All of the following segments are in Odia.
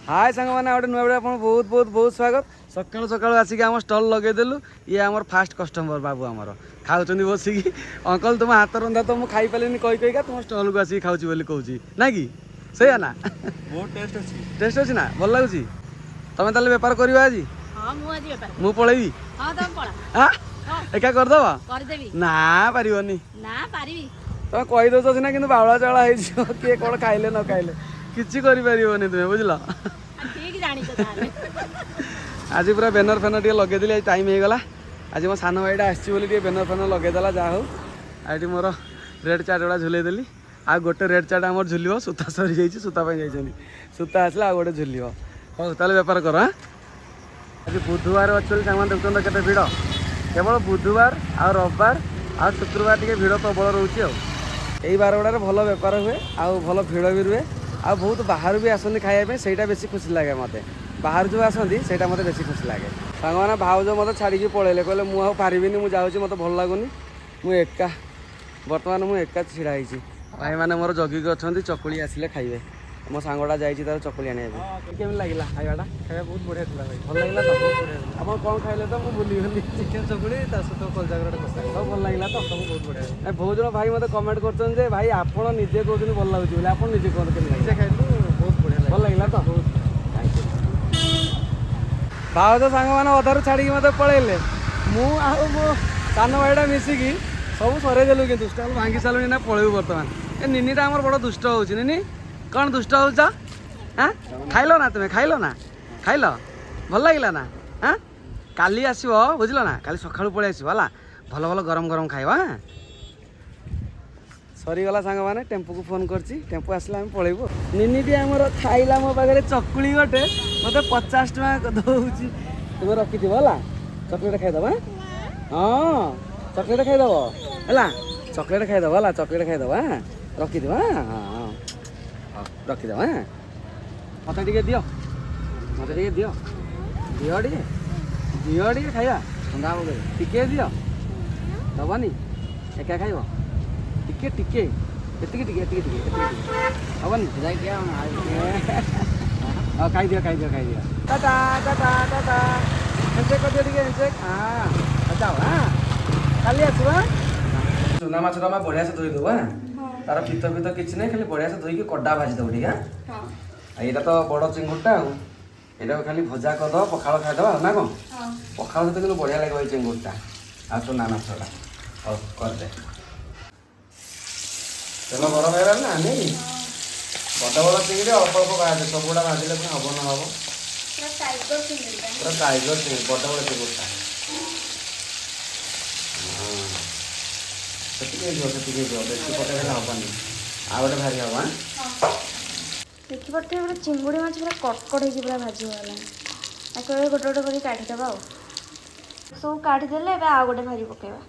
हाय सांग मैंने गोटे नुआ आप बहुत बहुत बहुत स्वागत सकाल सकाल आसिक आम स्टल लगेदेलु ये आमर फास्ट कस्टमर बाबू आमर खाऊँ बसिकी अंकल तुम हाथ रंधा तो मुझे खाई पारे कही कहीका तुम स्टल को आसिक खाऊँ बोली कहूँ ना कि सही ना बहुत टेस्ट अच्छी ना भल लगुच तुम ताले बेपार कर आज मु पलैबी एका करदेव ना पारनी तुम कही दौच सीना कि बावला चावला किए कौन खाइले न खाइले किसी करें तुम्हें बुझल आज पूरा बेनर फेनर टे लगे टाइम हो गला आज मो सान भाईटा आसी बेनर फेनर लगेदेला जहाँ हो आठ मोर रेड चार्ट गुड़ा झुलैदेली आ गोटे रेड चार्ट आम झुल सूता सरी जाइए सूता जाइए सूता आसला आ गोटे झुल हो ताले बेपार कर हाँ आज बुधवार अच्छे सामान देखते केते भिड़ केवल बुधवार आ रविवार आ शुक्रवार टे भिड़ प्रबल रोचे यही बार गुड़ार भल बेपार हुए आउ भल भिड़ भी रुए आ बहुत बाहर भी आसती खाइबा से बेसी खुशी लगे मत बाहर जो आसती से मत बेसी खुशी लगे सांग मैंने भाउज मत छाड़ी पलैले कहले मुझे पारिनी मुझे जाऊँगी मत भल लगुनि मुझे एका बर्तमान मुझे एका छिड़ा भाई मैंने मोर जगिक अच्छा चकुली आसिले खाइबे मो सांगटा जाइए तार चकुली आने केमी लगे खाइबाटा खाया बहुत बढ़िया था भाई भल लगे तो आप कौन खाइले तो मुझे भूलीगली चिकेन चकुड़ी सहित कलजागर कषा सब भल लगे तो सब बहुत बढ़िया बहुत जन भाई मत कमेंट कर भाई आप निजे कहते भल लगुच आप निजे कहते निजे खाइलु बहुत बढ़िया भल लगे तो भाव सांग मैंने अधारू छाड़ी मत पलैले मु सान भाईटा मिसिकी सब सरेदेलु कि स्टल भांगी सारूँ ना पलू बर्तमान ए निनीटा आमर बड़ दुष्ट हो निनी कौन दुष्ट हो हाँ खाइल ना तुम्हें खाइल ना खाइल भल लगे ना हाँ काली आसो बुझल ना काली सका पलि आसला भल भल गरम गरम खाइबा हाँ सरीगला सांग मैंने टेम्पो को फोन करची टेम्पो आसला आम पलैबू निनीटी आमर खाइला मो पाखे चकुली गोटे मत 50 टका दौची तुम्हें रखी है चकलेट खाईदब हाँ चकलेट खाईदब है चकलेट खाईदब है चकलेट खाईदब हाँ रखीद हाँ हाँ रखीद हाँ मत टे दि मत टे दि दिह टे दिह टे खाଇବା ठंडा हो गए टिके दिह दबनी एका खाइब टिके टिके एतिकी टिके एतिकी टिके एतिकी हबनी हाँ खाइदियो खाइदियो खाइदियो टाटा टाटा टाटा हेंचेक कर दियो टिके हेंचेक हाँ जाओ हाँ काली आसवा चुना माछटा मैं बढ़िया से धोई देव हाँ तार फित फित किसी ना खाली बढ़िया से धोई कड़ा भाजी दब ठीक है यहाँ तो बड़ चिंगुटा यहाँ खाली भजा करद पखाड़ खाईदे ना कौन पखाड़ सहित कि बढ़िया लगे चिंगुटा आ चुना माछटा हौ करदे तेल गरम है ना नहीं बड़ बड़ चिंगड़ी अल्प अल्प भाजे सबुड़ा भाजिले हम न हम पूरा टाइगर चिंगड़ी बड़ बड़ चिंगुटा से बेसी पटे हेनी आ गए भारी हम हाँ देखी पटे गोटे चिंगुड़ी माछ पूरा कटकट होगी पूरा भाजी होगा गोटे गोटे कर काढ़ीदेव सब काढ़ीदेले आ गोटे भाजी पकेबा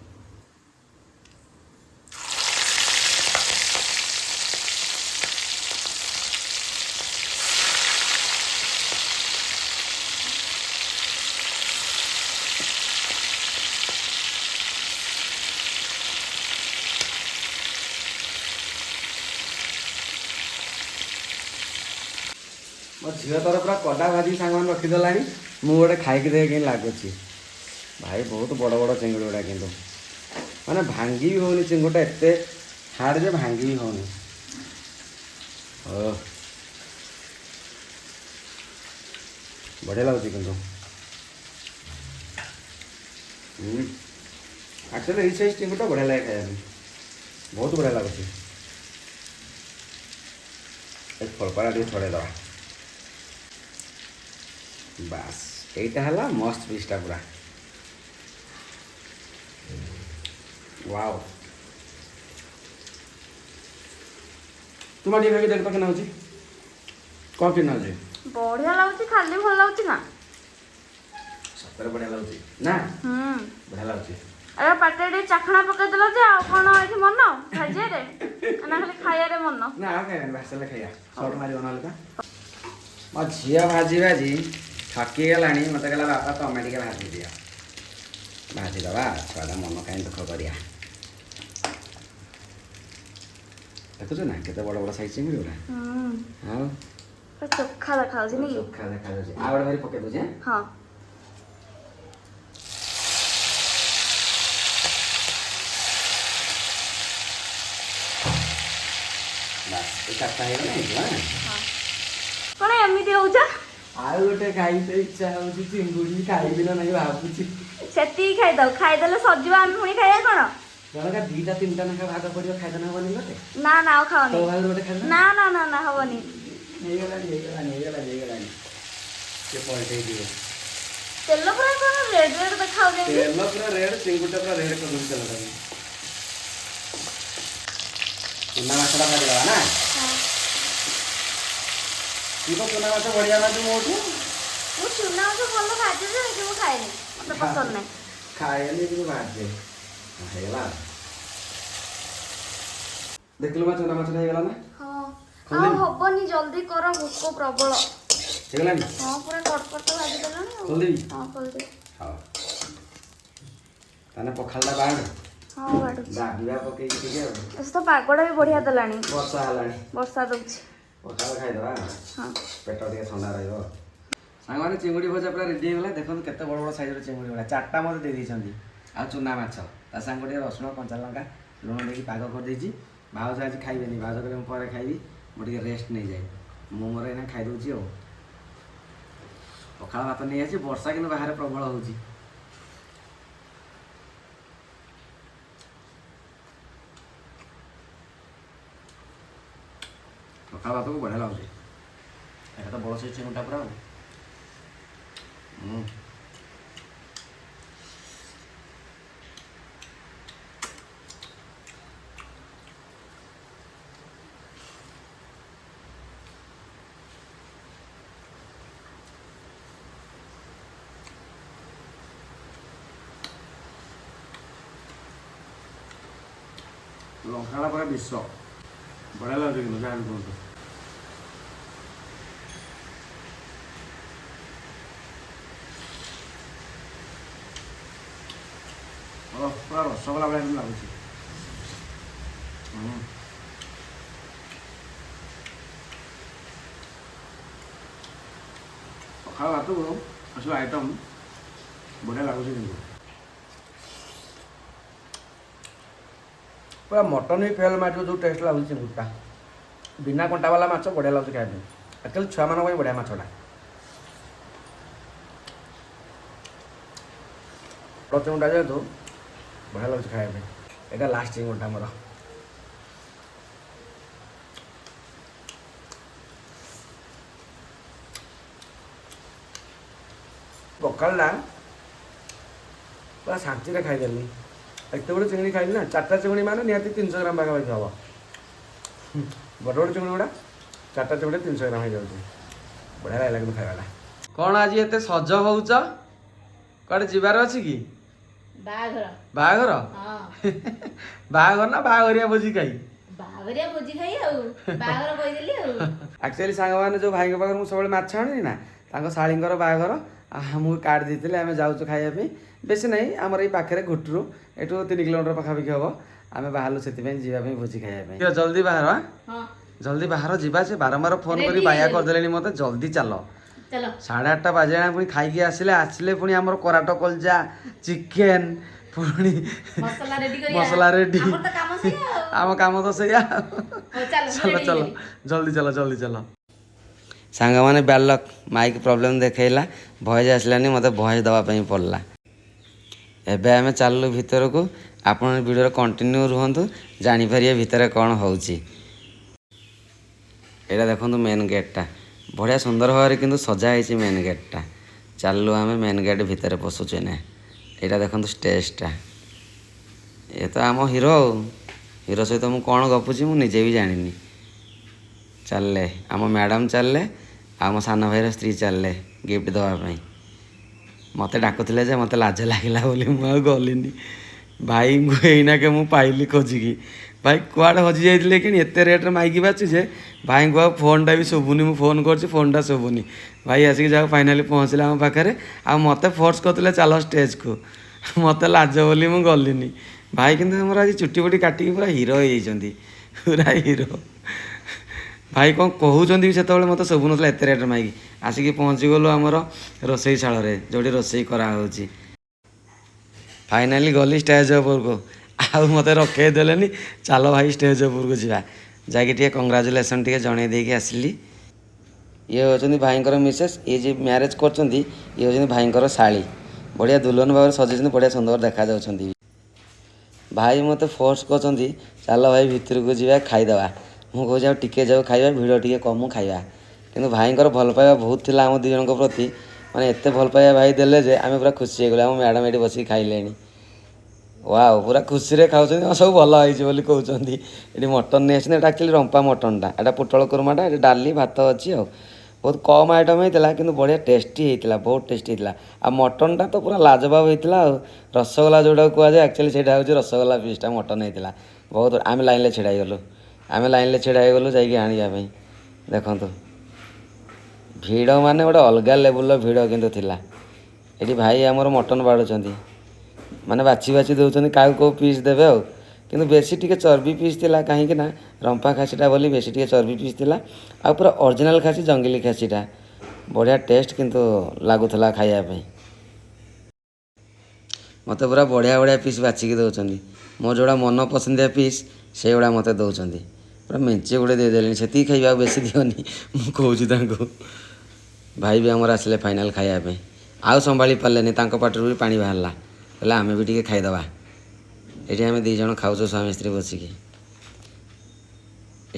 मो झील तर पूरा कड़ा भाजी सांग मैंने रखीदेला मुझे खाई देखे कहीं लगुच भाई बहुत बड़ बड़ चिंगुड़ी गुड़ा कि माने भांगी भी होनी चिंगुटा एत हार्ड जे भांगी भी होनी बढ़िया लगुच कि एक्चुअली ये साइज चिंगुटा बढ़िया लगे खाया बहुत बढ़िया लगुच फलपड़ा टे छड़ेदवा बास यहीटा है मस्त पीसटा पूरा वाओ तुम टे खाई देख तो क्या कौन कि बढ़िया लगुच खाली भल लगुच ना सतरे बढ़िया लगुच ना बढ़िया लगुच अरे पाटे टे चाखणा पकईदेल जे आ कौन ये मन भाजी ना खाली खाइबारे मन ना खाइबा भाजले खाइबा सर्ट मार ना मो झी भाजी भाजी थकी गला मत कहला बापा तमें टे भाजी दिया भाजीदवा छुआटा मन कहीं दुख करिया देखुच ना केते बड़ बड़ साइज चिंगड़ी गुड़ा हाँ ଚୋଖା ଦେଖାଯାଉଛି ନାଇଁ ଚୋଖା ଦେଖାଯାଉଛି। ଆଉ ଗୋଟେ ଭାରି ପକେଇ ଦଉଛି। ହଁ ବାସ୍ ଏ ଚାରିଟା ହେଇଗଲା ହେଇଯିବ। କଣ ଏମିତି ହଉଛ? ଆଉ ଗୋଟେ ଖାଇତେ ଇଚ୍ଛା ହଉଛି ଚିଙ୍ଗୁଡ଼ି, ଖାଇବି ନା ନାହିଁ ଭାବୁଛି। ସେତିକି ଖାଇଦଉ, ଖାଇଦେଲେ ସଜିବ, ଆମେ ପୁଣି ଖାଇବା କଣ? ଜଣକା 2ଟା 3ଟା ଲେଖା ଭାଗ କରିବ, ଖାଇଦେଲେ ହବନି ଗୋଟେ? ନା ନା ଆଉ ଖାওନି। ତୋ ଭାଗରୁ ଗୋଟେ ଖାଇଦେବା। ନା ନା ନା ନା ହବନି। ହେଇଗଲାଣି ସେ ପଲଟେଇ ଯିବ। ତେଲ ପୁରା କଣ ରେଡ୍ ରେଡ୍ ଦେଖାଯାଉଛି। ତେଲ ପୁରା ରେଡ୍, ଚିଙ୍ଗୁଡ଼ିଟା ପୁରା ରେଡ୍ କରିଦେଉଛି ତେଲଟାକୁ। ଚୁନା ମାଛଟା ଭାଜିଦେବା ନା? ତୁ ତ ଚୁନା ମାଛ ବଢ଼ିଆ ଭାଜୁ ମୋଠୁ। ମୁଁ ଚୁନା ମାଛ ଭଲ ଭାଜେ ଯେ ମୁଁ ଖାଏନି, ମତେ ପସନ୍ଦ ନାହିଁ। ଖାଏନି କିନ୍ତୁ ଭାଜେ। ହେଇଗଲା। ଦେଖିଲୁ ମା ଚୁନା ମାଛଟା ହେଇଗଲା ନା? ହଁ ଆଉ ହବନି, ଜଲ୍ଦି କର, ଭୋକ ପ୍ରବଳ। ହେଇଗଲାଣି? ହଁ ପୁରା କଟକଟ ଭାଜି ଦେଲାଣି ଆଉ। ଖୋଲିଦେବି? ହଁ ଖୋଲିଦେ। ହଉ ତାହେଲେ ପଖାଳଟା ବାଢ଼। ହଁ ବାଢୁଛି। ଦାବିବା ପକେଇକି ଟିକେ ଆଉ। ତ ପାଗଟା ବି ବଢିଆ ଦେଲାଣି। ବର୍ଷା ହେଲାଣି। ବର୍ଷା ଦଉଛି। ପଖାଳ ଖାଇଦେବା। ହଁ ପେଟ ଟିକେ ଥଣ୍ଡା ରହିବ। ସାଙ୍ଗମାନେ ଚିଙ୍ଗୁଡ଼ି ଭଜା ପୁରା ରେଡ଼ି ହେଇଗଲା। ଦେଖନ୍ତୁ କେତେ ବଡ଼ ବଡ଼ ସାଇଜ୍ର ଚିଙ୍ଗୁଡ଼ି ଗୁଡ଼ା, 4ଟା ମୋତେ ଦେଇ ଦେଇଛନ୍ତି। ଆଉ ଚୁନା ମାଛ ତା ସାଙ୍ଗ ଟିକେ ରସୁଣ, କଞ୍ଚା ଲଙ୍କା, ଲୁଣ ଦେଇକି ପାଗ କରିଦେଇଛି। ଭାଉଜ ଆଜି ଖାଇବେନି, ଭାଉଜ କହିଲେ ମୁଁ ପରେ ଖାଇବି, ମୁଁ ଟିକେ ରେଷ୍ଟ ନେଇଯାଏ। ମୁଁ ମୋର ଏଇନା ଖାଇଦେଉଛି ଆଉ। ପଖାଳ ଭାତ ନେଇଆସି, ବର୍ଷା କିନ୍ତୁ ବାହାରେ ପ୍ରବଳ ହେଉଛି। ପଖାଳ ଭାତକୁ ବଢ଼ିଆ ଲାଗୁଛି। ଏଇଟା ତ ବଡ଼ ସାଇଜ୍ ଚିଙ୍ଗୁଡ଼ିଟା ପୁରା ଆଉ। ଲଙ୍କାଟା ପୁରା ବିଷ, ବଢ଼ିଆ ଲାଗୁଛି କିନ୍ତୁ ଯାହା ବି କୁହନ୍ତୁ। ପୁରା ରସଗୋଲା ଭଳିଆ କିନ୍ତୁ ଲାଗୁଛି। ପଖାଳ ଭାତକୁ ଏସବୁ ଆଇଟମ୍ ବଢ଼ିଆ ଲାଗୁଛି କିନ୍ତୁ। ପୁରା ମଟନ୍ ବି ଫେଲ୍ ମାରିବ ଯେଉଁ ଟେଷ୍ଟ ଲାଗୁଛି ଚିଙ୍ଗୁଡ଼ିଟା। ବିନା କଣ୍ଟାବାଲା ମାଛ ବଢ଼ିଆ ଲାଗୁଛି ଖାଇବା ପାଇଁ। ଆକ୍ଚୁଆଲି ଛୁଆମାନଙ୍କ ପାଇଁ ବଢ଼ିଆ ମାଛଟା। ବଡ଼ ଚିଙ୍ଗୁଡ଼ିଟା ଯେହେତୁ ବଢ଼ିଆ ଲାଗୁଛି ଖାଇବା ପାଇଁ। ଏଇଟା ଲାଷ୍ଟ ଚିଙ୍ଗୁଡ଼ିଟା ଆମର। ପଖାଳଟା ପୁରା ଶାନ୍ତିରେ ଖାଇଦେଲି। ଏତେ ବଡ଼ ଚିଙ୍ଗୁଡ଼ି ଖାଇଲି ନା, 4ଟା ଚିଙ୍ଗୁଡ଼ି ମାନେ ନିହାତି 300 ଗ୍ରାମ ପାଖାପାଖି ହେବ। ବଡ଼ ବଡ଼ ଚିଙ୍ଗୁଡ଼ି ଗୁଡ଼ା 4ଟା ଚିଙ୍ଗୁଡ଼ି 300 ଗ୍ରାମ ହେଇଯାଉଛି। ବଢ଼ିଆ ଲାଗିଲା କିନ୍ତୁ ଖାଇବାଟା। କ'ଣ ଆଜି ଏତେ ସଜ ହଉଛ? କୁଆଡ଼େ ଯିବାର ଅଛି କି? ବାହାଘର। ବାହାଘର? ବାହାଘର ନା ବାହାଘରିଆ ଭୋଜି ଖାଇ? ବାହାଘରିଆ ଭୋଜି ଖାଇ ଆଉ ବାହାଘର କହିଦେଲି ଆଉ। ଆକ୍ଚୁଆଲି ସାଙ୍ଗମାନେ ଯେଉଁ ଭାଇଙ୍କ ପାଖରୁ ମୁଁ ସବୁବେଳେ ମାଛ ଆଣିନି ନା, ତାଙ୍କ ଶାଳୀଙ୍କର ବାହାଘର ଆମକୁ କାର୍ଡ଼ ଦେଇଥିଲେ, ଆମେ ଯାଉଛୁ ଖାଇବା ପାଇଁ। ବେଶୀ ନାହିଁ, ଆମର ଏଇ ପାଖରେ ଘୁଟରୁ, ଏଠୁ 3 କିଲୋମିଟର ପାଖାପାଖି ହେବ। ଆମେ ବାହାରିଲୁ ସେଥିପାଇଁ ଯିବା ପାଇଁ ଭୋଜି ଖାଇବା ପାଇଁ। ଜଲ୍ଦି ବାହାର, ଜଲ୍ଦି ବାହାର ଯିବା। ସେ ବାରମ୍ବାର ଫୋନ୍ କରି ବାୟା କରିଦେଲେଣି ମୋତେ, ଜଲ୍ଦି ଚାଲ। 8:30 ବାଜିଲାଣି, ପୁଣି ଖାଇକି ଆସିଲେ ପୁଣି ଆମର କରାଟ କଲଜା, ଚିକେନ୍, ପୁଣି ମସଲା ରେଡ଼ି। ଆମ କାମ ତ ସେଇଆ। ଚାଲ ଚାଲ, ଜଲ୍ଦି ଚାଲ, ଜଲ୍ଦି ଚାଲ। ସାଙ୍ଗମାନେ ବ୍ୟାଡ୍ ଲକ୍, ମାଇକ୍ ପ୍ରୋବ୍ଲେମ୍ ଦେଖେଇଲା, ଭଏସ୍ ଆସିଲାନି, ମୋତେ ଭଏସ୍ ଦେବା ପାଇଁ ପଡ଼ିଲା। ଏବେ ଆମେ ଚାଲିଲୁ ଭିତରକୁ। ଆପଣ ଭିଡ଼ିଓରେ କଣ୍ଟିନ୍ୟୁ ରୁହନ୍ତୁ, ଜାଣିପାରିବେ ଭିତରେ କ'ଣ ହେଉଛି। ଏଇଟା ଦେଖନ୍ତୁ ମେନ୍ ଗେଟ୍ଟା, ବଢ଼ିଆ ସୁନ୍ଦର ଭାବରେ କିନ୍ତୁ ସଜା ହେଇଛି ମେନ୍ ଗେଟ୍ଟା। ଚାଲିଲୁ ଆମେ ମେନ୍ ଗେଟ୍ ଭିତରେ ପଶୁଛୁ ଏଇନା। ଏଇଟା ଦେଖନ୍ତୁ ଷ୍ଟେଜ୍ଟା। ଏ ତ ଆମ ହିରୋ ଆଉ। ହିରୋ ସହିତ ମୁଁ କ'ଣ ଗପୁଛି ମୁଁ ନିଜେ ବି ଜାଣିନି। ଚାଲିଲେ ଆମ ମ୍ୟାଡ଼ାମ୍, ଚାଲିଲେ ଆଉ ମୋ ସାନ ଭାଇର ସ୍ତ୍ରୀ ଚାଲିଲେ ଗିଫ୍ଟ ଦେବା ପାଇଁ। ମୋତେ ଡାକୁଥିଲେ ଯେ ମୋତେ ଲାଜ ଲାଗିଲା ବୋଲି ମୁଁ ଆଉ ଗଲିନି। ଭାଇଙ୍କୁ ଏଇନାକେ ମୁଁ ପାଇଲି ଖୋଜିକି। ଭାଇ କୁଆଡ଼େ ହଜି ଯାଇଥିଲେ କି? ଏତେ ରେଟ୍ରେ ମାଇକି ବାଜୁଛି ଯେ ଭାଇଙ୍କୁ ଆଉ ଫୋନ୍ଟା ବି ଶୁଭୁନି। ମୁଁ ଫୋନ୍ କରୁଛି, ଫୋନ୍ଟା ଶୁଭୁନି। ଭାଇ ଆସିକି ଯାଉ ଫାଇନାଲି ପହଞ୍ଚିଲେ ଆମ ପାଖରେ। ଆଉ ମୋତେ ଫୋର୍ସ କରୁଥିଲେ ଚାଲ ଷ୍ଟେଜ୍କୁ, ମୋତେ ଲାଜ ବୋଲି ମୁଁ ଗଲିନି। ଭାଇ କିନ୍ତୁ ଆମର ଆଜି ଚୁଟି ଫୁଟି କାଟିକି ପୁରା ହିରୋ ହେଇଯାଇଛନ୍ତି, ପୁରା ହିରୋ। ଭାଇ କ'ଣ କହୁଛନ୍ତି ସେତେବେଳେ ମୋତେ ଶୁଭୁନଥିଲା ଏତେ ରେଟ୍ ମାଇକି। ଆସିକି ପହଞ୍ଚିଗଲୁ ଆମର ରୋଷେଇ ଶାଳରେ ଯେଉଁଠି ରୋଷେଇ କରାହେଉଛି। ଫାଇନାଲି ଗଲି ଷ୍ଟେଜ୍ ଉପରକୁ, ଆଉ ମୋତେ ରଖେଇ ଦେଲେନି। ଚାଲ ଭାଇ ଷ୍ଟେଜ୍ ଉପରକୁ ଯିବା, ଯାଇକି ଟିକେ କଂଗ୍ରାଚୁଲେସନ୍ ଟିକେ ଜଣେଇ ଦେଇକି ଆସିଲି। ଇଏ ହେଉଛନ୍ତି ଭାଇଙ୍କର ମିସେସ୍, ଇଏ ଯିଏ ମ୍ୟାରେଜ୍ କରୁଛନ୍ତି ଇଏ ହେଉଛନ୍ତି ଭାଇଙ୍କର ଶାଳୀ। ବଢ଼ିଆ ଦୁଲ୍ହନ ଭାବରେ ସଜେଇଛନ୍ତି, ବଢ଼ିଆ ସୁନ୍ଦର ଦେଖାଯାଉଛନ୍ତି। ଭାଇ ମୋତେ ଫୋର୍ସ କରୁଛନ୍ତି ଚାଲ ଭାଇ ଭିତରକୁ ଯିବା ଖାଇଦେବା। ମୁଁ କହୁଛି ଆଉ ଟିକେ ଯାଉ ଖାଇବା, ଭିଡ଼ ଟିକେ କମୁ ଖାଇବା। କିନ୍ତୁ ଭାଇଙ୍କର ଭଲ ପାଇବା ବହୁତ ଥିଲା ଆମ ଦୁଇ ଜଣଙ୍କ ପ୍ରତି, ମାନେ ଏତେ ଭଲ ପାଇବା ଭାଇ ଦେଲେ ଯେ ଆମେ ପୁରା ଖୁସି ହେଇଗଲୁ। ଆମ ମ୍ୟାଡ଼ାମ୍ ଏଠି ବସିକି ଖାଇଲେଣି, ୱାଓ ପୁରା ଖୁସିରେ ଖାଉଛନ୍ତି। ସବୁ ଭଲ ହେଇଛି ବୋଲି କହୁଛନ୍ତି। ଏଠି ମଟନ୍ ନେଇ ଆସିଛନ୍ତି, ଏଇଟା ଆକ୍ଚୁଆଲି ରମ୍ପା ମଟନ୍ଟା, ଏଇଟା ପୋଟଳ କୁରୁମାଟା, ଏଠି ଡାଲି ଭାତ ଅଛି। ଆଉ ବହୁତ କମ୍ ଆଇଟମ୍ ହେଇଥିଲା କିନ୍ତୁ ବଢ଼ିଆ ଟେଷ୍ଟି ହେଇଥିଲା, ବହୁତ ଟେଷ୍ଟି ହେଇଥିଲା। ଆଉ ମଟନ୍ଟା ତ ପୁରା ଲାଜବାବ ହେଇଥିଲା। ଆଉ ରସଗୋଲା ଯେଉଁଟାକୁ କୁହାଯାଏ ଆକ୍ଚୁଆଲି ସେଇଟା ହେଉଛି ରସଗୋଲା ପିସ୍ଟା ମଟନ୍ ହେଇଥିଲା। ବହୁତ ଆମେ ଲାଇନ୍ରେ ଛିଡ଼ା ହେଇଗଲୁ, ଯାଇକି ଆଣିବା ପାଇଁ। ଦେଖନ୍ତୁ ଭିଡ଼ ମାନେ ଗୋଟେ ଅଲଗା ଲେବୁଲ୍ର ଭିଡ଼ କିନ୍ତୁ ଥିଲା। ଏଠି ଭାଇ ଆମର ମଟନ୍ ବାଢ଼ୁଛନ୍ତି, ମାନେ ବାଛି ବାଛି ଦେଉଛନ୍ତି କାହାକୁ କେଉଁ ପିସ୍ ଦେବେ ଆଉ। କିନ୍ତୁ ବେଶୀ ଟିକେ ଚର୍ବି ପିସ୍ ଥିଲା, କାହିଁକି ନା ରମ୍ପା ଖାସିଟା ବୋଲି ବେଶୀ ଟିକେ ଚର୍ବି ପିସ୍ ଥିଲା। ଆଉ ପୁରା ଅରିଜିନାଲ୍ ଖାସି ଜଙ୍ଗଲି ଖାସିଟା, ବଢ଼ିଆ ଟେଷ୍ଟ କିନ୍ତୁ ଲାଗୁଥିଲା ଖାଇବା ପାଇଁ। ମୋତେ ପୁରା ବଢ଼ିଆ ବଢ଼ିଆ ପିସ୍ ବାଛିକି ଦେଉଛନ୍ତି। ମୋର ଯେଉଁଟା ମନ ପସନ୍ଦିଆ ପିସ୍ ସେଇଗୁଡ଼ା ମୋତେ ଦେଉଛନ୍ତି। ପୁରା ମେଞ୍ଚେ ଗୁଡ଼େ ଦେଇଦେଲେଣି, ସେତିକି ଖାଇବା ଆଉ ବେଶୀ ଦିଅନି ମୁଁ କହୁଛି ତାଙ୍କୁ। ଭାଇ ବି ଆମର ଆସିଲେ ଫାଇନାଲ୍ ଖାଇବା ପାଇଁ, ଆଉ ସମ୍ଭାଳି ପାରିଲେନି, ତାଙ୍କ ପାଟିରୁ ବି ପାଣି ବାହାରିଲା। କହିଲେ ଆମେ ବି ଟିକେ ଖାଇଦେବା। ଏଠି ଆମେ ଦୁଇ ଜଣ ଖାଉଛୁ ସ୍ୱାମୀ ସ୍ତ୍ରୀ ବସିକି।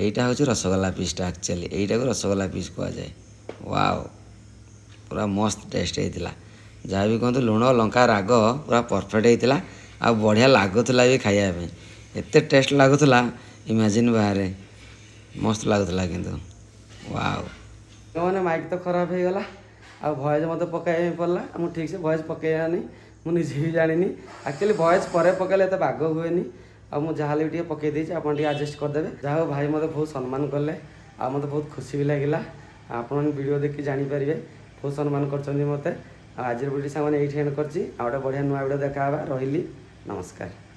এইটা ହେଉଛି ରସଗୋଲା ପିସ୍ଟା, ଆକ୍ଚୁଆଲି এইଟାକୁ ରସଗୋଲା ପିସ୍ କୁହାଯାଏ। ୱାଓ ପୁରା ମସ୍ତ ଟେଷ୍ଟ ହେଇଥିଲା। ଯାହା ବି କୁହନ୍ତୁ ଲୁଣ ଲଙ୍କା ରାଗ ପୁରା ପରଫେକ୍ଟ ହେଇଥିଲା, ଆଉ ବଢ଼ିଆ ଲାଗୁଥିଲା ବି ଖାଇବା ପାଇଁ। ଏତେ ଟେଷ୍ଟ ଲାଗୁଥିଲା ଇମାଜିନ୍ ବାହାରେ, ମସ୍ତ ଲାଗୁଥିଲା କିନ୍ତୁ। ୱାଓ ମାନେ ମାଇକ୍ ତ ଖରାପ ହେଇଗଲା, ଆଉ ଭଏସ୍ ମୋତେ ପକାଇବା ପାଇଁ ପଡ଼ିଲା। ମୁଁ ଠିକ୍ସେ ଭଏସ୍ ପକାଇବାନି, ମୁଁ ନିଜେ ବି ଜାଣିନି। ଆକ୍ଚୁଆଲି ଭଏସ୍ ପରେ ପକାଇଲେ ଏତେ ବାଗ ହୁଏନି, ଆଉ ମୁଁ ଯାହା ହେଲେ ବି ଟିକେ ପକାଇ ଦେଇଛି, ଆପଣ ଟିକେ ଆଡ଼ଜଷ୍ଟ କରିଦେବେ। ଯାହା ହଉ ଭାଇ ମୋତେ ବହୁତ ସମ୍ମାନ କଲେ, ଆଉ ମୋତେ ବହୁତ ଖୁସି ବି ଲାଗିଲା। ଆପଣ ଭିଡ଼ିଓ ଦେଖି ଜାଣିପାରିବେ ବହୁତ ସମ୍ମାନ କରିଛନ୍ତି ମୋତେ। ଆଉ ଆଜିର ଭିଡ଼ିଓ ସାଙ୍ଗମାନେ ଏଇଠି ଏଣ୍ଡ କରିଛି। ଆଉ ଗୋଟେ ବଢ଼ିଆ ନୂଆ ଭିଡ଼ିଓ ଦେଖା ହେବା। ରହିଲି, ନମସ୍କାର।